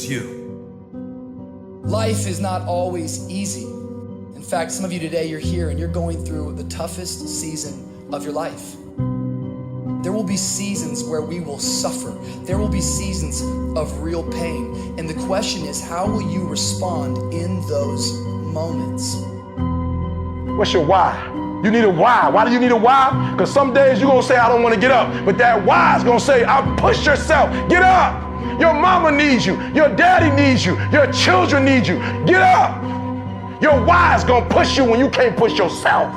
choose you. Life is not always easy. In fact, some of you today, you're here and you're going through the toughest season of your life. There will be seasons where we will suffer. There will be seasons of real pain. And the question is, how will you respond in those moments? What's your why? You need a why. Why do you need a why? Because some days you're going to say, I don't want to get up. But that why is going to say, push yourself. Get up. Your mama needs you. Your daddy needs you. Your children need you. Get up. Your why is going to push you when you can't push yourself.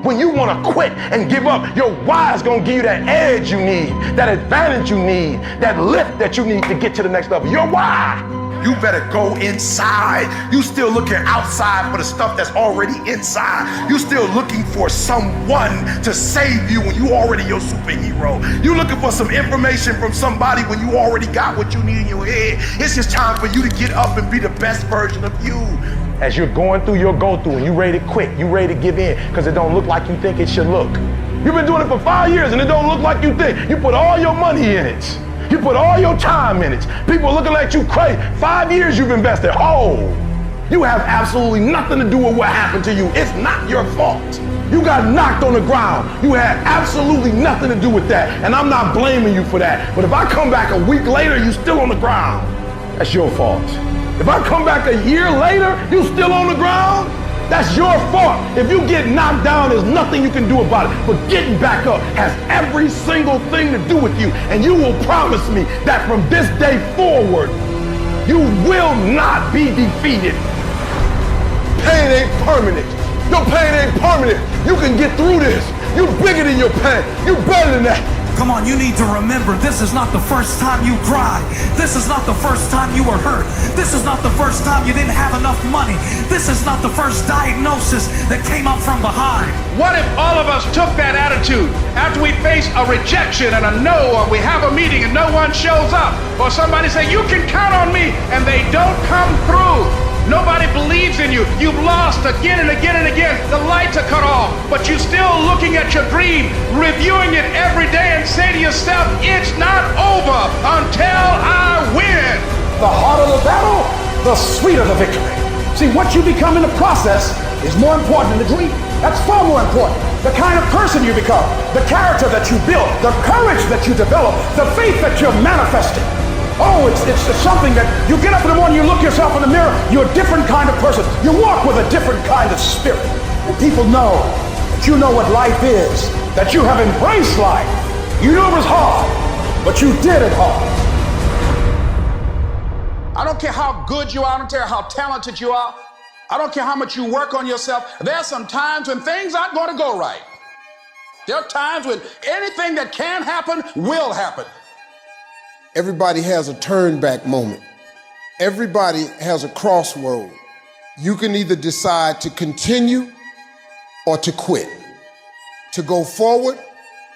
When you want to quit and give up, your why is going to give you that edge you need, that advantage you need, that lift that you need to get to the next level. Your why. You better go inside. You still looking outside for the stuff that's already inside. You still looking for someone to save you when you already your superhero. You looking for some information from somebody when you already got what you need in your head. It's just time for you to get up and be the best version of you. As you're going through your go-through and you ready to quit, you ready to give in because it don't look like you think it should look. You've been doing it for 5 years and it don't look like you think. You put all your money in it. You put all your time in it. People are looking at you crazy. 5 years you've invested. Oh, you have absolutely nothing to do with what happened to you. It's not your fault. You got knocked on the ground. You had absolutely nothing to do with that. And I'm not blaming you for that. But if I come back a week later, you still on the ground, that's your fault. If I come back a year later, you still on the ground, that's your fault. If you get knocked down, there's nothing you can do about it. But getting back up has every single thing to do with you. And you will promise me that from this day forward, you will not be defeated. Pain ain't permanent. Your pain ain't permanent. You can get through this. You're bigger than your pain. You're better than that. Come on, you need to remember, this is not the first time you cried. This is not the first time you were hurt. This is not the first time you didn't have enough money. This is not the first diagnosis that came up from behind. What if all of us took that attitude after we face a rejection and a no, or we have a meeting and no one shows up, or somebody say, you can count on me, and they don't come through. Nobody believes in you. You've lost again and again and again. The lights are cut off, but you're still looking at your dream, reviewing it every day and say to yourself, it's not over until I win. The harder the battle, the sweeter the victory. See, what you become in the process is more important than the dream. That's far more important. The kind of person you become, the character that you build, the courage that you develop, the faith that you're manifesting. Oh, it's something that you get up in the morning, you look yourself in the mirror, you're a different kind of person. You walk with a different kind of spirit. And people know that you know what life is, that you have embraced life. You knew it was hard, but you did it hard. I don't care how good you are, I don't care how talented you are, I don't care how much you work on yourself. There are some times when things aren't going to go right. There are times when anything that can happen will happen. Everybody has a turn back moment. Everybody has a crossroad. You can either decide to continue or to quit, to go forward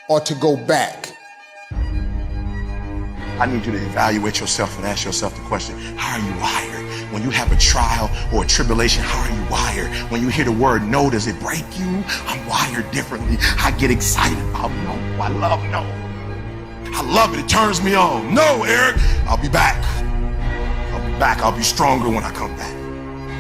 or to go back. I need you to evaluate yourself and ask yourself the question, how are you wired? When you have a trial or a tribulation, how are you wired? When you hear the word no, does it break you? I'm wired differently. I get excited about no. I love no. I love it. It turns me on. No, Eric, I'll be back. I'll be back. I'll be stronger when I come back.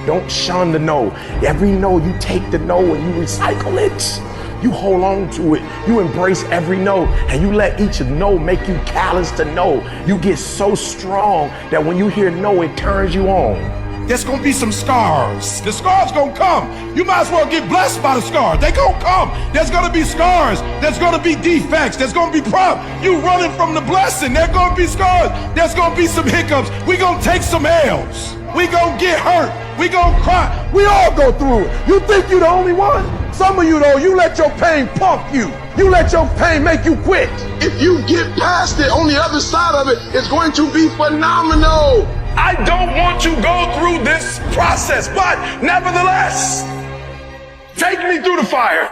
Don't shun the no. Every no, you take the no and you recycle it. You hold on to it. You embrace every no and you let each no make you callous to no. You get so strong that when you hear no, it turns you on. There's gonna be some scars. The scars gonna come. You might as well get blessed by the scars. They gonna come. There's gonna be scars. There's gonna be defects. There's gonna be problems. You running from the blessing. There's gonna be scars. There's gonna be some hiccups. We gonna take some L's. We gonna get hurt. We gonna cry. We all go through it. You think you're the only one? Some of you though, you let your pain pump you. You let your pain make you quit. If you get past it, on the other side of it, it's going to be phenomenal. I don't want to go through this process, but nevertheless, take me through the fire.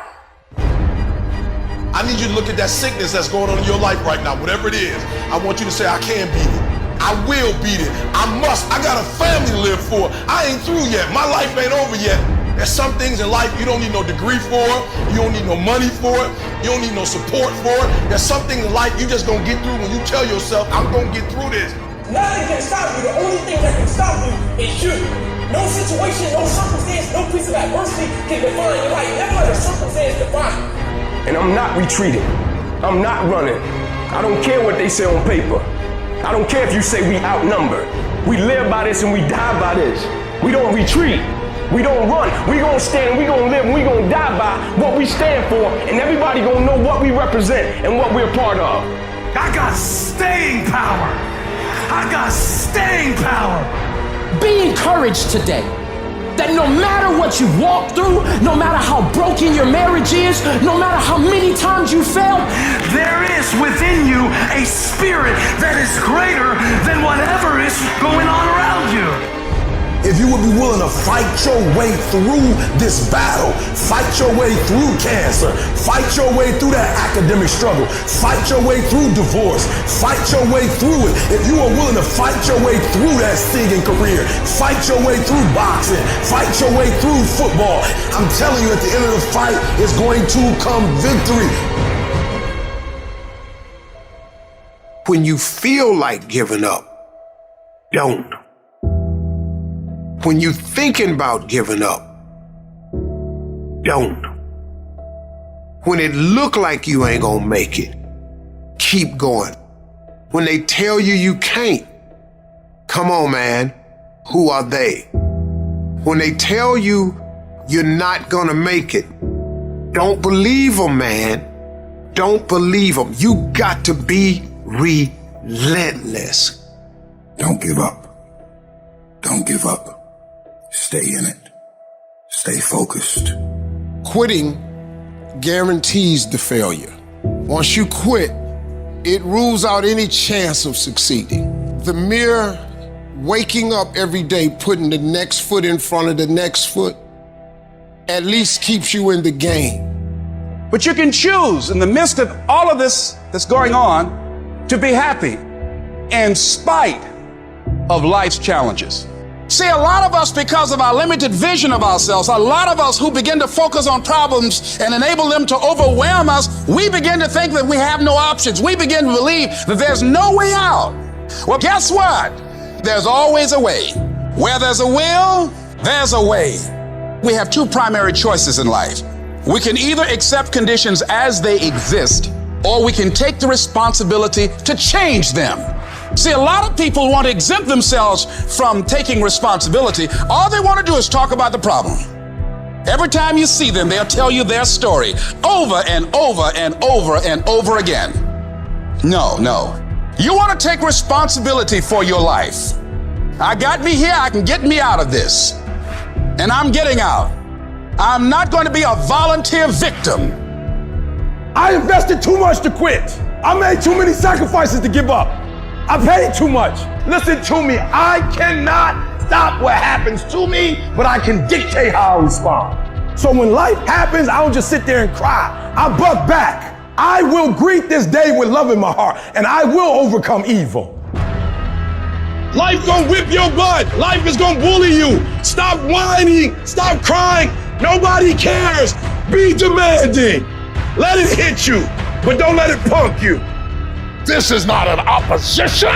I need you to look at that sickness that's going on in your life right now, whatever it is. I want you to say, I can beat it. I will beat it. I must. I got a family to live for. I ain't through yet. My life ain't over yet. There's some things in life you don't need no degree for. You don't need no money for it. You don't need no support for it. There's some things in life you just gonna get through when you tell yourself, I'm gonna get through this. Nothing can stop you. The only thing that can stop you is you. No situation, no circumstance, no piece of adversity can define your life. Never let a circumstance define you. And I'm not retreating. I'm not running. I don't care what they say on paper. I don't care if you say we outnumbered. We live by this and we die by this. We don't retreat. We don't run. We gonna stand, we gonna live, and we gonna die by what we stand for, and everybody gonna know what we represent and what we're a part of. I got staying power. I got staying power. Be encouraged today that no matter what you walk through, no matter how broken your marriage is, no matter how many times you failed, there is within you a spirit that is greater than whatever is going on around you. If you would be willing to fight your way through this battle, fight your way through cancer, fight your way through that academic struggle, fight your way through divorce, fight your way through it. If you are willing to fight your way through that singing career, fight your way through boxing, fight your way through football, I'm telling you, at the end of the fight is going to come victory. When you feel like giving up, don't. When you're thinking about giving up, don't. When it look like you ain't gonna make it, keep going. When they tell you you can't, come on, man, who are they? When they tell you you're not gonna make it, don't believe them, man. Don't believe them. You got to be relentless. Don't give up. Don't give up. Stay in it. Stay focused. Quitting guarantees the failure. Once you quit, it rules out any chance of succeeding. The mere waking up every day, putting the next foot in front of the next foot, at least keeps you in the game. But you can choose in the midst of all of this that's going on to be happy in spite of life's challenges. See, a lot of us, because of our limited vision of ourselves, a lot of us who begin to focus on problems and enable them to overwhelm us, we begin to think that we have no options. We begin to believe that there's no way out. Well, guess what? There's always a way. Where there's a will, there's a way. We have two primary choices in life. We can either accept conditions as they exist, or we can take the responsibility to change them. See, a lot of people want to exempt themselves from taking responsibility. All they want to do is talk about the problem. Every time you see them, they'll tell you their story over and over and over and over again. No. You want to take responsibility for your life. I got me here, I can get me out of this. And I'm getting out. I'm not going to be a volunteer victim. I invested too much to quit. I made too many sacrifices to give up. I paid too much. Listen to me. I cannot stop what happens to me, but I can dictate how I respond. So when life happens, I don't just sit there and cry. I buck back. I will greet this day with love in my heart, and I will overcome evil. Life gonna whip your butt. Life is gonna bully you. Stop whining. Stop crying. Nobody cares. Be demanding. Let it hit you, but don't let it punk you. This is not an opposition.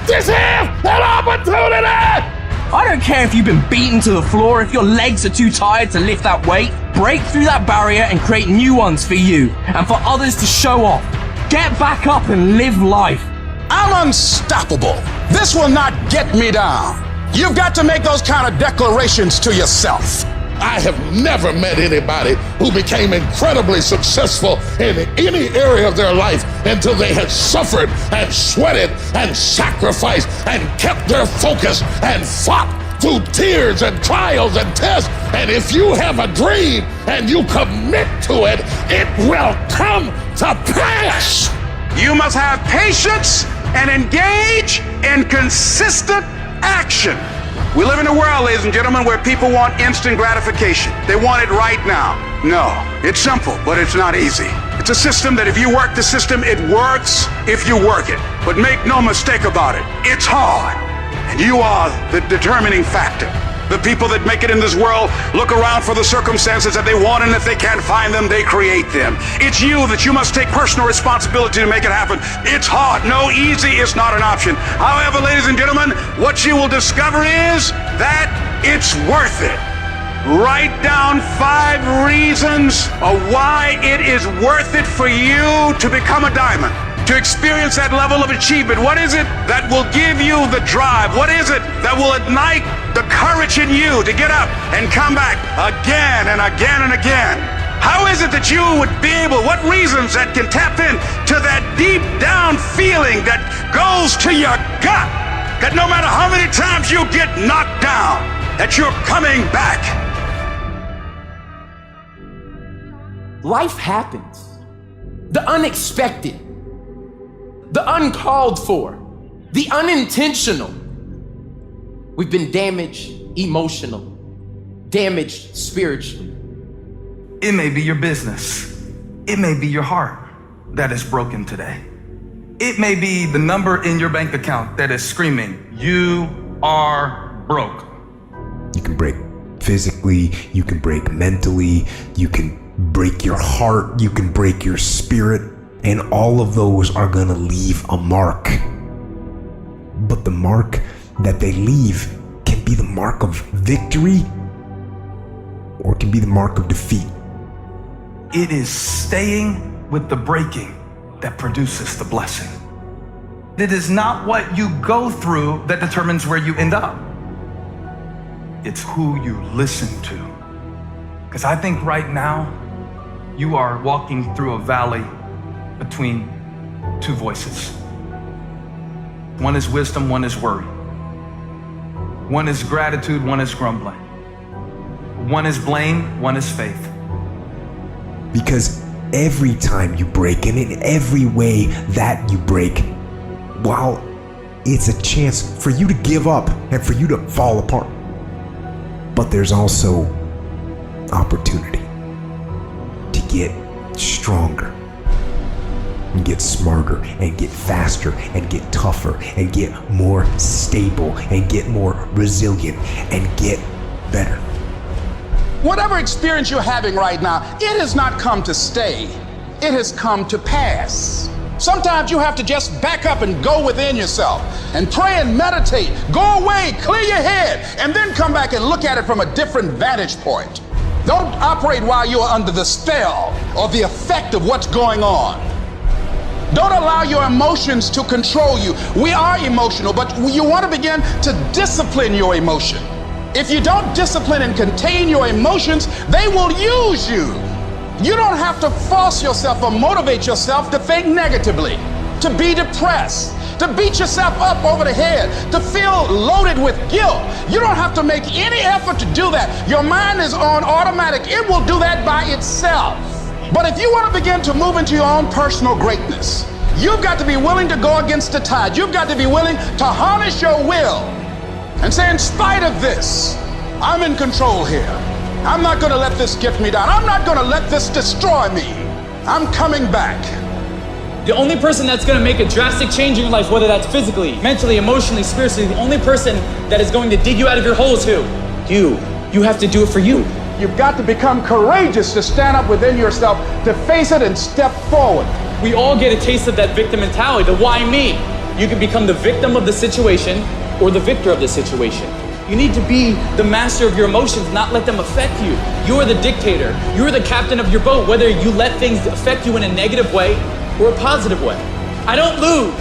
This is an opportunity. I don't care if you've been beaten to the floor, if your legs are too tired to lift that weight. Break through that barrier and create new ones for you and for others to show off. Get back up and live life. I'm unstoppable. This will not get me down. You've got to make those kind of declarations to yourself. I have never met anybody who became incredibly successful in any area of their life until they had suffered and sweated and sacrificed and kept their focus and fought through tears and trials and tests. And if you have a dream and you commit to it, it will come to pass. You must have patience and engage in consistent action. We live in a world, ladies and gentlemen, where people want instant gratification. They want it right now. No, it's simple, but it's not easy. It's a system that if you work the system, it works if you work it. But make no mistake about it, it's hard. And you are the determining factor. The people that make it in this world look around for the circumstances that they want, and if they can't find them, they create them. It's you that you must take personal responsibility to make it happen. It's hard. No, easy is not an option. However, ladies and gentlemen, what you will discover is that it's worth it. Write down 5 reasons of why it is worth it for you to become a diamond, to experience that level of achievement. What is it that will give you the drive? What is it that will ignite the courage in you to get up and come back again and again and again? How is it that you would be able, what reasons that can tap in to that deep down feeling that goes to your gut, that no matter how many times you get knocked down, that you're coming back? Life happens. The unexpected, the uncalled for, the unintentional. We've been damaged emotionally, damaged spiritually. It may be your business. It may be your heart that is broken today. It may be the number in your bank account that is screaming, "You are broke." You can break physically, you can break mentally, you can break your heart, you can break your spirit, and all of those are gonna leave a mark. But the mark that they leave can be the mark of victory or it can be the mark of defeat. It is staying with the breaking that produces the blessing. It is not what you go through that determines where you end up. It's who you listen to. Because I think right now you are walking through a valley between 2 voices. One is wisdom, one is worry. One is gratitude, one is grumbling. One is blame, one is faith. Because every time you break, and in every way that you break, while it's a chance for you to give up and for you to fall apart, but there's also opportunity to get stronger and get smarter and get faster and get tougher and get more stable and get more resilient and get better. Whatever experience you're having right now, it has not come to stay. It has come to pass. Sometimes you have to just back up and go within yourself and pray and meditate. Go away, clear your head, and then come back and look at it from a different vantage point. Don't operate while you're under the spell or the effect of what's going on. Don't allow your emotions to control you. We are emotional, but you want to begin to discipline your emotion. If you don't discipline and contain your emotions, they will use you. You don't have to force yourself or motivate yourself to think negatively, to be depressed, to beat yourself up over the head, to feel loaded with guilt. You don't have to make any effort to do that. Your mind is on automatic. It will do that by itself. But if you want to begin to move into your own personal greatness, you've got to be willing to go against the tide. You've got to be willing to harness your will and say, in spite of this, I'm in control here. I'm not going to let this get me down. I'm not going to let this destroy me. I'm coming back. The only person that's going to make a drastic change in your life, whether that's physically, mentally, emotionally, spiritually, the only person that is going to dig you out of your hole is who? You. You have to do it for you. You've got to become courageous to stand up within yourself, to face it and step forward. We all get a taste of that victim mentality, the why me. You can become the victim of the situation or the victor of the situation. You need to be the master of your emotions, not let them affect you. You are the dictator. You are the captain of your boat, whether you let things affect you in a negative way or a positive way. I don't lose.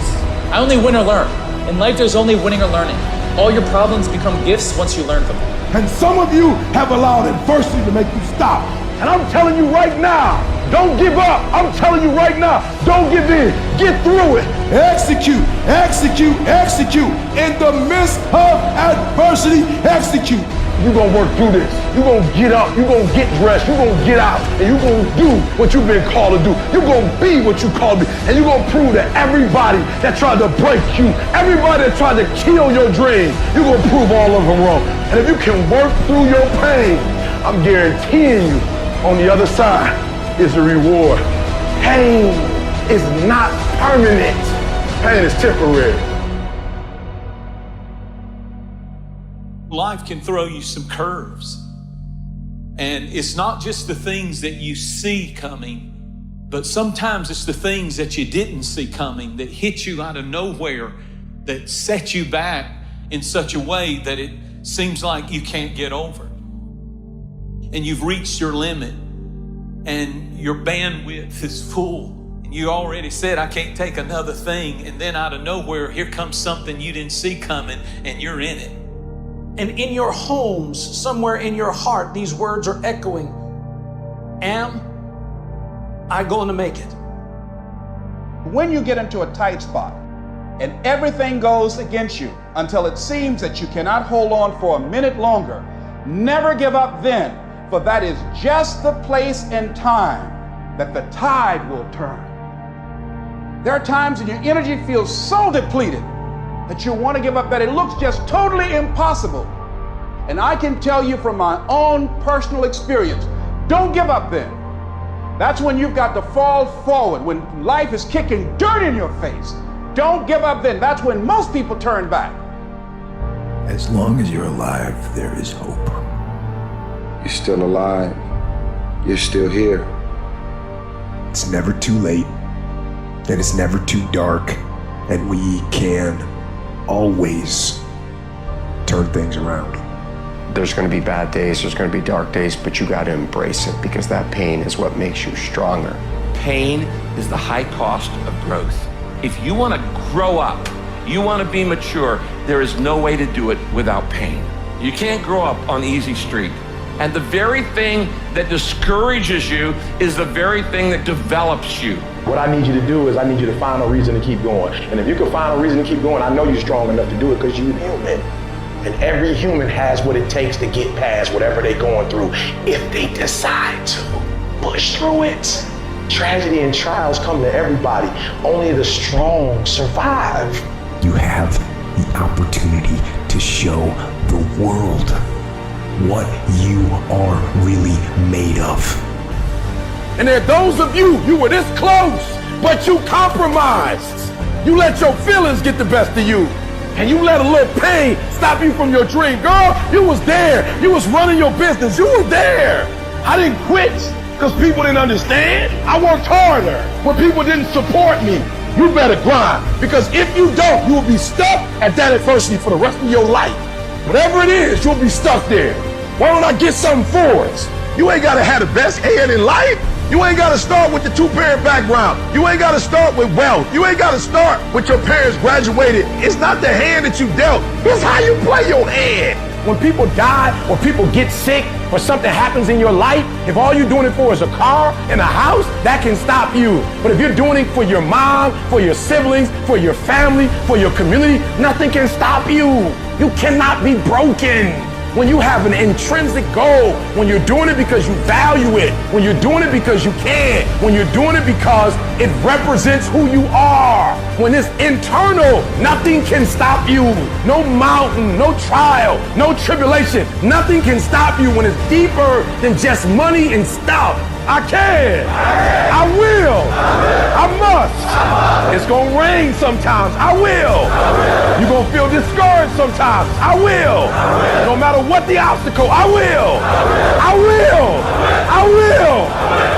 I only win or learn. In life, there's only winning or learning. All your problems become gifts once you learn from them. And some of you have allowed adversity to make you stop. And I'm telling you right now, don't give up. I'm telling you right now, don't give in. Get through it. Execute, execute, execute. In the midst of adversity, execute. You're going to work through this. You're going to get up. You're going to get dressed. You're going to get out. And you're going to do what you've been called to do. You're going to be what you called to be. And you're going to prove that everybody that tried to break you, everybody that tried to kill your dream, you're going to prove all of them wrong. And if you can work through your pain, I'm guaranteeing you, on the other side is a reward. Pain is not permanent. Pain is temporary. life can throw you some curves. And it's not just the things that you see coming, but sometimes it's the things that you didn't see coming that hit you out of nowhere, that set you back in such a way that it seems like you can't get over. And you've reached your limit and your bandwidth is full. And you already said, I can't take another thing. And then out of nowhere, here comes something you didn't see coming and you're in it. And in your homes, somewhere in your heart, these words are echoing. Am I going to make it? When you get into a tight spot and everything goes against you until it seems that you cannot hold on for a minute longer, never give up then, for that is just the place and time that the tide will turn. There are times when your energy feels so depleted that you want to give up, that it looks just totally impossible. And I can tell you from my own personal experience, don't give up then. That's when you've got to fall forward, when life is kicking dirt in your face. Don't give up then. That's when most people turn back. As long as you're alive, there is hope. You're still alive. You're still here. It's never too late, and it's never too dark, and we can always turn things around. There's going to be bad days, there's going to be dark days, but you got to embrace it because that pain is what makes you stronger. Pain is the high cost of growth. If you want to grow up, you want to be mature, there is no way to do it without pain. You can't grow up on easy street. And the very thing that discourages you is the very thing that develops you. What I need you to do is I need you to find a reason to keep going. And if you can find a reason to keep going, I know you're strong enough to do it because you're human. And every human has what it takes to get past whatever they're going through if they decide to push through it. Tragedy and trials come to everybody. Only the strong survive. You have the opportunity to show the world what you are really made of. And there are those of you were this close, but you compromised. You let your feelings get the best of you. And you let a little pain stop you from your dream. Girl, you was there. You was running your business. You were there. I didn't quit because people didn't understand. I worked harder when people didn't support me. You better grind, because if you don't, you will be stuck at that adversity for the rest of your life. Whatever it is, you'll be stuck there. Why don't I get something for us? You ain't got to have the best head in life. You ain't got to start with the two-parent background. You ain't got to start with wealth. You ain't got to start with your parents graduated. It's not the hand that you dealt. It's how you play your hand. When people die or people get sick or something happens in your life, if all you're doing it for is a car and a house, that can stop you. But if you're doing it for your mom, for your siblings, for your family, for your community, nothing can stop you. You cannot be broken. When you have an intrinsic goal, when you're doing it because you value it, when you're doing it because you can, when you're doing it because it represents who you are, when it's internal, nothing can stop you. No mountain, no trial, no tribulation, nothing can stop you when it's deeper than just money and stuff. I can. I will. I must. It's gonna rain sometimes. I will. You're gonna feel discouraged sometimes. I will. No matter what the obstacle, I will. I will. I will.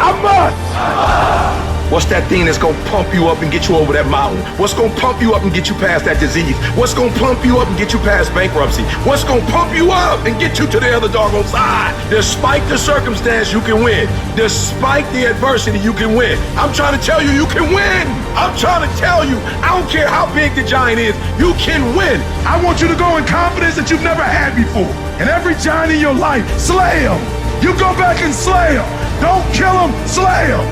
I must. What's that thing that's gonna pump you up and get you over that mountain? What's gonna pump you up and get you past that disease? What's gonna pump you up and get you past bankruptcy? What's gonna pump you up and get you to the other doggone side? Despite the circumstance, you can win. Despite the adversity, you can win. I'm trying to tell you, you can win. I'm trying to tell you, I don't care how big the giant is, you can win. I want you to go in confidence that you've never had before. And every giant in your life, slay him. You go back and slay him. Don't kill him, slay him.